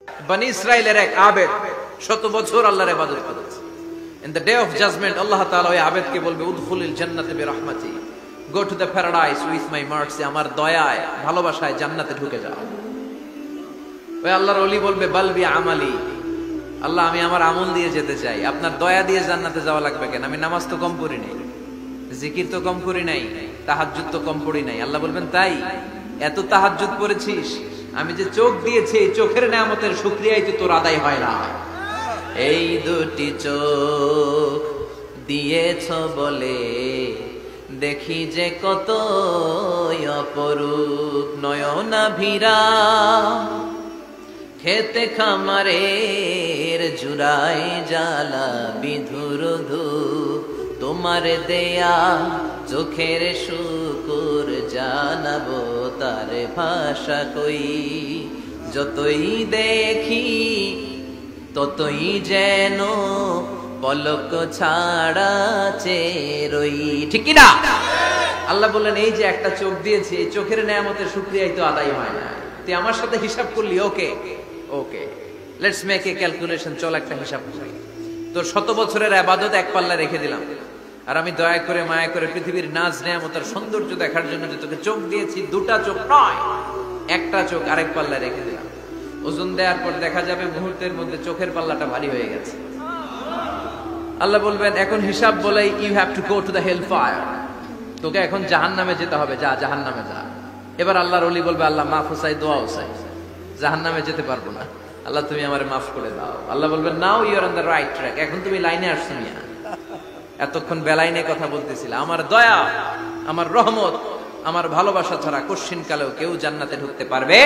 বনি ইসরাইলের এক আবেদ 100 বছর আল্লাহর ইবাদত করেছে। In the day of judgment, আল্লাহ তাআলা ওই আবেদকে বলবে উদখুলিল জান্নাতে বিরহমাতি, go to the paradise with my mercy, আমার দয়ায় ভালোবাসায় জান্নাতে ঢুকে যাও। ওই আল্লাহর ওলি বলবে বাল বি আমালি, আল্লাহ আমি আমার আমল দিয়ে যেতে চাই, আপনার দয়া দিয়ে জান্নাতে যাওয়া লাগবে কেন? আমি নামাজ তো কম পড়ি নাই, জিকির তো কম করি নাই, তাহাজ্জুদ তো কম পড়ি নাই। আল্লাহ বলবেন তাই? এত তাহাজ্জুদ পড়েছিস, আমি যে চোখ দিয়েছি এই চোখের নেয়ামতের শুকরিয়াই তো তোর আদায় হয় না। এই দুটি চোখ দিয়েছ বলে দেখি যে কত অপরূপ, নয়নাভিরা খেতে খামারের জুড়ায় জ্বালা বিধুর ধূপ, তোমার দেয়া চোখের শুকুর জানাবো তার ভাষা কই, যতই দেখি ততই যেন পলক ছাড়া চেরই। ঠিক কি না? আল্লাহ বললেন এই যে একটা চোখ দিয়েছি, এই চোখের নেয়ামতের শুকরিয়াই তো আদায় হয় না। তুই আমার সাথে হিসাব করলি, ওকে ওকে, লেটস মেক এ ক্যালকুলেশন, চল একটা হিসাব করি। তোর 100 বছরের ইবাদত এক পাল্লা রেখে দিলাম, আর আমি দয়া করে মায়া করে পৃথিবীর নাজ নেয়ামতের সৌন্দর্য দেখার জন্য যে তোকে চোখ দিয়েছি, দুটা চোখ নয়, একটা চোখ আরেক পাল্লা রেখে দিলাম। ওজন দেওয়ার পর দেখা যাবে মুহূর্তের মধ্যে চোখের পাল্লাটা ভারী হয়ে গেছে। আল্লাহ বলবেন এখন হিসাব বলেই you have to go to the hell fire, তোকে এখন জাহান্নামে যেতে হবে, যা জাহান্নামে যা। এবার আল্লাহর ওলি বলবে আল্লাহ মাফ হুসাই, দোয়া হুসাই, জাহান্নামে যেতে পারবো না, আল্লাহ তুমি আমারে মাফ করে দাও। আল্লাহ বলবেন now you are on the right track, এখন তুমি লাইনে আসছো মিয়া, এতক্ষণ বেলাইনে কথা বলতেছিলা। আমার দয়া, আমার রহমত, আমার ভালোবাসা ছাড়া কোশ্চিন কালেও কেউ জান্নাতে ঢুকতে পারবে।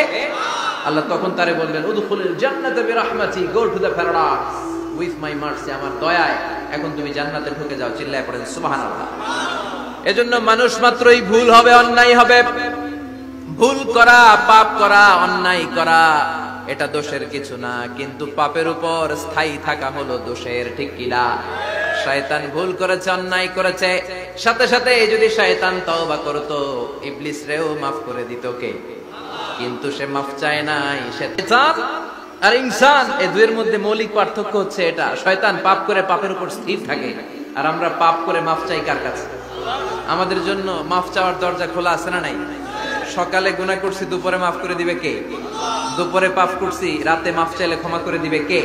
আল্লাহ তখন তারে বলবেন উদখুলিল জান্নাতে বিরহমাতি, go to the paradise with my mercy, আমার দয়ায় এখন তুমি জান্নাতে ঢুকে যাও। চিল্লায় পড়েন সুবহানাল্লাহ। এজন্য মানুষ মাত্রই ভুল হবে, অন্যায় হবে। ভুল করা, পাপ করা, অন্যায় করা এটা দোষের কিছু না, কিন্তু পাপের উপর স্থায়ী থাকা হলো দোষের। ঠিক কিনা? শয়তান ভুল করেছে, অন্যায় করেছে, সাথে সাথে যদি শয়তান তওবা করতো ইবলিস রেও মাফ করে দিত কে? কিন্তু সে মাফ চায় নাই। শয়তান আর ইনসান এই দুইয়ের মধ্যে মৌলিক পার্থক্য হচ্ছে এটা, শয়তান পাপ করে পাপের উপর স্থির থাকে, আর আমরা পাপ করে মাফ চাই কার কাছে? আমাদের জন্য মাফ চাওয়ার দরজা খোলা আছে না নাই? সকালে গুনাহ করছি, দুপুরে মাফ করে দিবে কে? দুপুরে পাপ করছি, রাতে মাফ চাইলে ক্ষমা করে দিবে কে?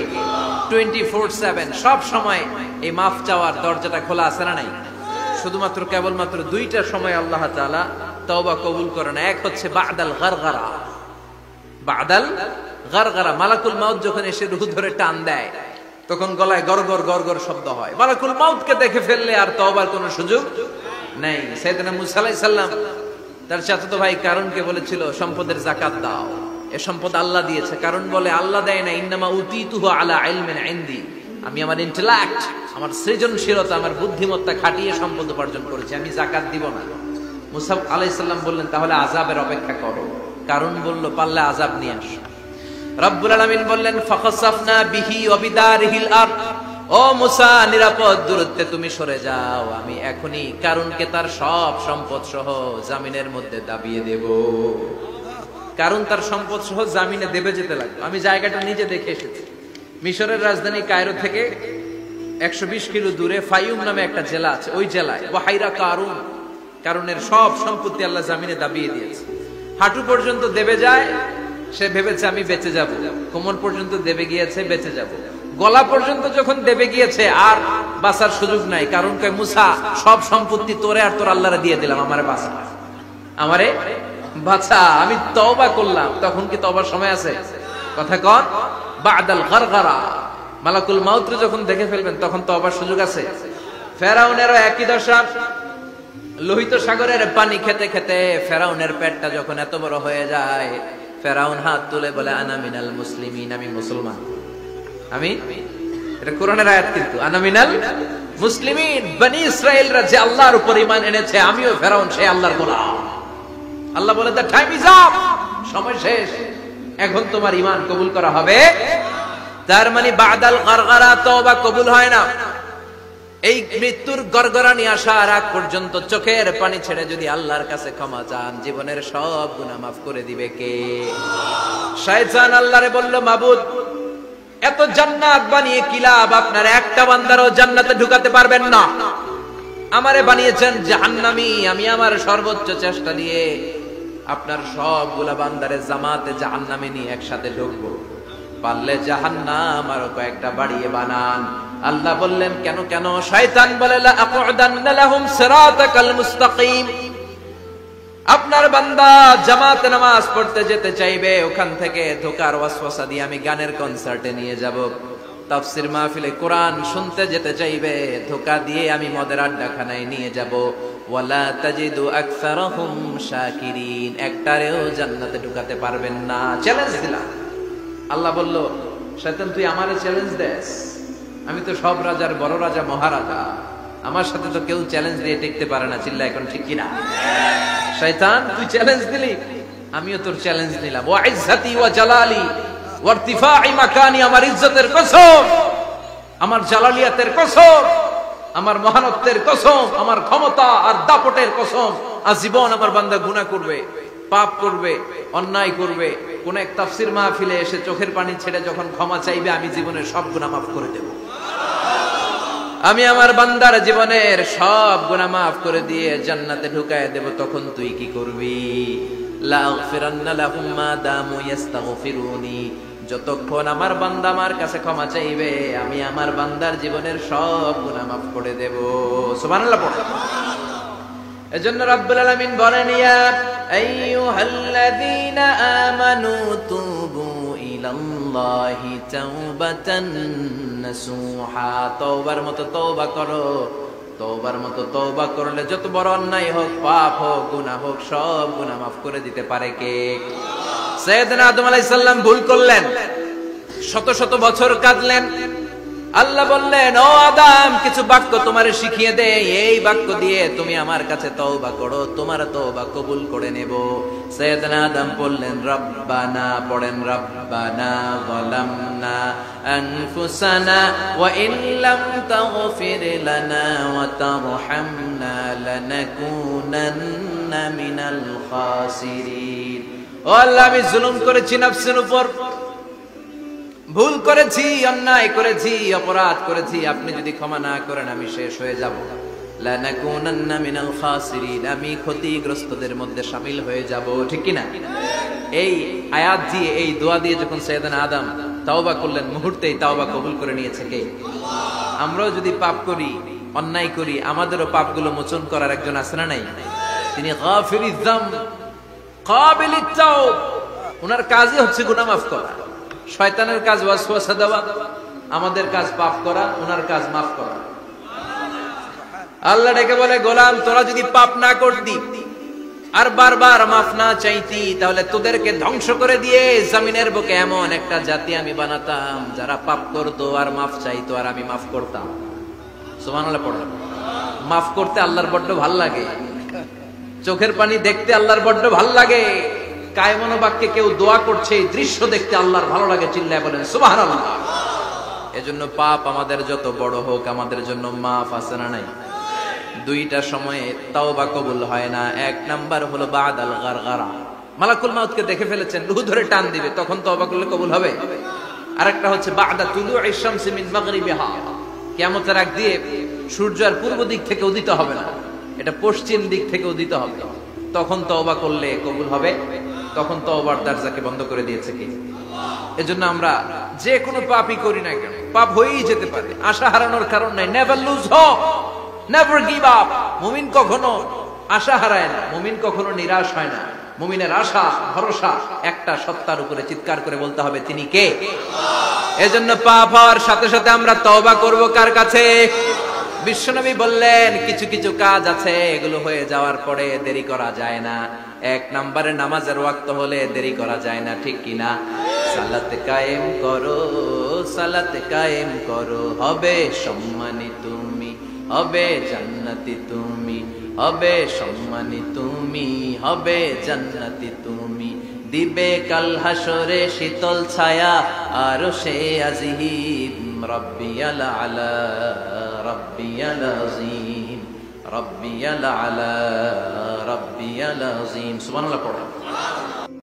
24/7 সব সময় এই মাফ চাওয়ার দরজাটা খোলা আছে না নাই? শুধুমাত্র কেবলমাত্র দুইটা সময় আল্লাহ তাআলা তওবা কবুল করেন। এক হচ্ছে বাদাল গারগারা, বাদাল গারগারা, মালাকুল মাউত যখন এসে রূহ ধরে টান দেয় তখন গলায় গরগর গরগর শব্দ হয়। মালাকুল মাউতকে দেখে ফেললে আর তওবার কোনো সুযোগ নেই। সাইয়েদনা মুসা আলাইহিস সালাম তার চাচাতো ভাই কারণকে বলেছিল সম্পদের যাকাত দাও, এ সম্পদ আল্লাহ দিয়েছে। কারণ বলে আল্লাহ দেয় না, ইন্নামা উতিতুহু আলা ইলমিন ইনদি, আমি আমার ইন্টেলেক্ট, আমার সৃজনশীলতা, আমার বুদ্ধিমত্তা খাটিয়ে সম্পদ উপার্জন করেছি, আমি যাকাত দিব না। মুসা আলাইহিস সালাম বললেন তাহলে আযাবের অপেক্ষা করো। কারণ বলল পারলে আযাব নিয়ে আসো। রব্বুল আলামিন বললেন ফাখাসাফনা বিহি ওয়া বিদারিহিল আরদ, ও মুসা নিরাপদ দূরত্বে তুমি সরে যাও, আমি এখনই কারণকে তার সব সম্পদ সহ জামিনের মধ্যে দাবিয়ে দেব। কারণ তার সম্পদ সহ জামিনে দেবে যেতে লাগলো। আমি জায়গাটা নিজে দেখে এসেছি। মিশরের রাজধানী কায়রো থেকে 120 কিলো দূরে ফাইউম নামে একটা জেলা আছে, ওই জেলায় ওয়াহাইরা কারুন, কারণের সব সম্পত্তি আল্লাহ জামিনে দাবিয়ে দিয়েছে। হাঁটু পর্যন্ত দেবে যায়, সে ভেবেছে আমি বেঁচে যাব। কোমর পর্যন্ত দেবে গিয়েছে, বেঁচে যাব। গলা পর্যন্ত যখন দেবে গিয়েছে আর বাঁচার সুযোগ নাই। কারণ কয় মুসা সব সম্পত্তি তোরে আর তোর আল্লাহরে দিয়ে দিলাম, আমারে বাঁচা, আমারে বাঁচা, আমি তওবা করলাম। তখন কি তওবার সময় আছে? কথা কন। বাদাল গারগারা, মালাকুল মাউত যখন দেখে ফেলবেন তখন তওবার সুযোগ আছে? ফেরাউনেরও একই দশা। লোহিত সাগরের পানি খেতে খেতে ফেরাউনের পেটটা যখন এত বড় হয়ে যায়, ফেরাউন হাত তুলে বলে আনা মিনাল মুসলিমিন, আমি মুসলমান। আমি, এটা কোরআনের আয়াত কিন্তু, আনা মিনাল মুসলিমিন, বনি ইসরাইলরা যে আল্লাহর উপর ঈমান এনেছে, আমিও ফেরাউন সেই আল্লাহর গোলাম। আল্লাহ বলে দ্য টাইম ইজ আপ, সময় শেষ, এখন তোমার ঈমান কবুল করা হবে। তার মানে বাদাল গারগারা তওবা কবুল হয় না। এই মৃত্যুর গড়গড়ানি আসার আগ পর্যন্ত চোখের পানি ছেড়ে যদি আল্লাহর কাছে ক্ষমা চান, জীবনের সব গুনাহ মাফ করে দিবে কে? শয়তান আল্লাহরে বলল মাবুদ এত জান্নাত বানিয়ে কি লাভ? আপনার একটা বান্দারও জান্নাতে ঢুকাতে পারবেন না। আমারে বানিয়েছেন জাহান্নামী, আমি আমার সর্বোচ্চ চেষ্টা দিয়ে আপনার সবগুলা বান্দারে জামাতে জাহান্নামে নিয়ে একসাথে ঢুকবো। পারলে জাহান্নাম আরো কয়েকটা বাড়িয়ে বানান। আল্লাহ বললেন কেন কেন? শয়তান বলে লা আকুদান্না লাহুম সিরাতাকাল মুস্তাকিম। আপনার বান্দা জামাতে নামাজ পড়তে যেতে চাইবে, ওখান থেকে ধোকার ওয়াসওয়াসা দিয়ে আমি গানের কনসার্টে নিয়ে যাব। তাফসীর মাহফিলে কোরআন শুনতে যেতে চাইবে, ধোকা দিয়ে আমি মদের আড্ডাখানায় নিয়ে যাব। ওয়ালা তাজিদু আকসারাহুম শাকিরিন। একটারেও জান্নাতে ঢুকাতে পারবেন না। চ্যালেঞ্জ দিলাম। আল্লাহ বলল, শয়তান তুই আমারে চ্যালেঞ্জ দেস? আমি তো সব রাজার বড় রাজা, মহারাজা। আমার সাথে তো কেউ চ্যালেঞ্জ দিয়ে টিকতে পারে না। চিল্লা এখন ঠিক কিনা? শয়তান তুই চ্যালেঞ্জ দিলি, আমিও তোর চ্যালেঞ্জ নিলাম। ওয়া ইজ্জতি ওয়া জালালি ওয়া ইরতিফাই মাকানি, আমার ইজ্জতের কসম, আমার জালালিয়াতের কসম, আমার মহানত্বের কসম, আমার ক্ষমতা আর দাপটের কসম, আজীবন আমার বান্দা গুনাহ করবে, পাপ করবে, অন্যায় করবে, কোন এক তাফসীর মাহফিলে এসে চোখের পানি ছেড়ে যখন ক্ষমা চাইবে, আমি জীবনের সব গুনাহ মাফ করে দেব। আমি আমার বান্দার জীবনের সব গুনাহ মাফ করে দিয়ে জান্নাতে ঢুকায় দেব। তখন তুই কি করবি? লা আগফিরান্না লাহুম মা দামু ইস্তাগফিরুনি। যতক্ষণ আমার বান্দা আমার কাছে ক্ষমা চাইবে, আমি আমার বান্দার জীবনের সব গুনাহ মাফ করে দেব। সুবহানাল্লাহ পড়ো। এজন্য রাব্বুল আলামিন বলেন, ইয়া আইয়ুহাল্লাযীনা আমানু তুবু ইলাল্লাহি তাওবাতান নাসুহা। তওবার মতো তওবা করো। তওবার মতো তওবা করলে যত বড় অন্যায় হোক, পাপ হোক, গুনাহ হোক, সব গুনাহ মাফ করে দিতে পারে কে? সাইয়েদনা আদম আলাইহিস সালাম ভুল করলেন, শত শত বছর কাঁদলেন। আল্লাহ বললেন, ও আদম, কিছু বাক্য তোমারে শিখিয়ে দে, এই বাক্য দিয়ে তুমি আমার কাছে তওবা করো, তোমার তওবা কবুল করে নেব। সাইয়েদনা আদম বললেন, রব্বানা, পড়েন, রব্বানা যালামনা আনফুসানা ওয়া ইন লাম তাগফির লানা ওয়া তারহামনা লানাকুনান্না মিনাল খাসিরিন। ও আল্লাহ, আমি জুলুম করেছি নফসের উপর, ভুল করেছি, অন্যায় করেছি, অপরাধ করেছি। আপনি যদি ক্ষমা না করেন আমি শেষ হয়ে যাব। লানাকুনান্না মিনাল খাসিরিন, আমি ক্ষতিগ্রস্তদের মধ্যে শামিল হয়ে যাব। ঠিক কি না? এই আয়াত দিয়ে, এই দোয়া দিয়ে যখন সাইয়েদনা আদম তাওবা করলেন, মুহূর্তেই তাওবা কবুল করে নিয়েছে কে? আমরাও যদি পাপ করি, অন্যায় করি, আমাদেরও পাপগুলো মোচন করার একজন আছে না নাই? তিনি গাফিরিয যামব কাবিলিত তাওব। ওনার কাজই হচ্ছে গুনাহ মাফ করা। শয়তানের কাজ ওয়াসওয়াসা দেওয়া, আমাদের কাজ পাপ করা, ওনার কাজ মাফ করা। আল্লাহ ডেকে বলে, গোলাম, তোরা যদি পাপ না করতি আর বারবার মাফ না চাইতি, তাহলে তোদেরকে ধ্বংস করে দিয়ে জমিনের বুকে এমন একটা জাতি আমি বানাতাম যারা পাপ করতো আর মাফ চাইতো, আর আমি মাফ করতাম। সুবহানাল্লাহ পড়ো। মাফ করতে আল্লাহর বড্ড ভাল লাগে, চোখের পানি দেখতে আল্লাহর বড্ড ভাল লাগে, কায়মনো বাক্যে কেউ দোয়া করছে এই দৃশ্য দেখতে আল্লাহর ভালো লাগে। চিল্লায় বলেন সুবহানাল্লাহ। এজন্য পাপ আমাদের যত বড় হোক, আমাদের জন্য মাফ আছে না নাই? দুইটা সময়ে তাওবা কবুল হয় না। এক নাম্বার হলো বাদাল গারগারা, মালাকুল মাউতকে দেখে ফেলেছেন, রূহ ধরে টান দিবে, তখন তাওবা করলে কবুল হবে। আরেকটা হচ্ছে বাদা তুলুই শামসি মিন মাগরিবিহা, কিয়ামতের আগ দিয়ে সূর্য আর পূর্ব দিক থেকে উদিত হবে না, এটা পশ্চিম দিক থেকে উদিত হবে, তখন তওবা করলে কবুল হবে। তখন তওবার দরজাকে বন্ধ করে দিয়েছে কে? এজন্য আমরা যে কোনো পাপই করি না কেন, পাপ হয়েই যেতে পারে, আশা হারানোর কারণ নাই। Never lose hope, never give up. মুমিন কখনো আশা হারায় না, মুমিন কখনো নিরাশ হয় না। মুমিনের আশা ভরসা একটা সত্তার উপরে, চিৎকার করে বলতে হবে, তিনি কে? এজন্য পাপ হওয়ার সাথে সাথে আমরা তওবা করব কার কাছে? বিশ্বনবী বললেন, কিছু কিছু কাজ আছে, এগুলো হয়ে যাওয়ার পরে দেরি করা যায় না। এক নম্বরে নামাজের ওয়াক্ত হলে দেরি করা যায় না, ঠিক কিনা? সালাত কায়েম করো, সালাত কায়েম করো, হবে সম্মানী তুমি, হবে জান্নাতি তুমি, হবে সম্মানী তুমি, হবে জান্নাতি তুমি। দিবে কাল হাসরে শীতল ছায়া আরশে আজিম, রব্বিয়াল আলা, রব্বিয়াল আযীম, রব্বিয়াল আলা, রব্বিয়াল আযীম। সুবহানাল্লাহ পড়ো।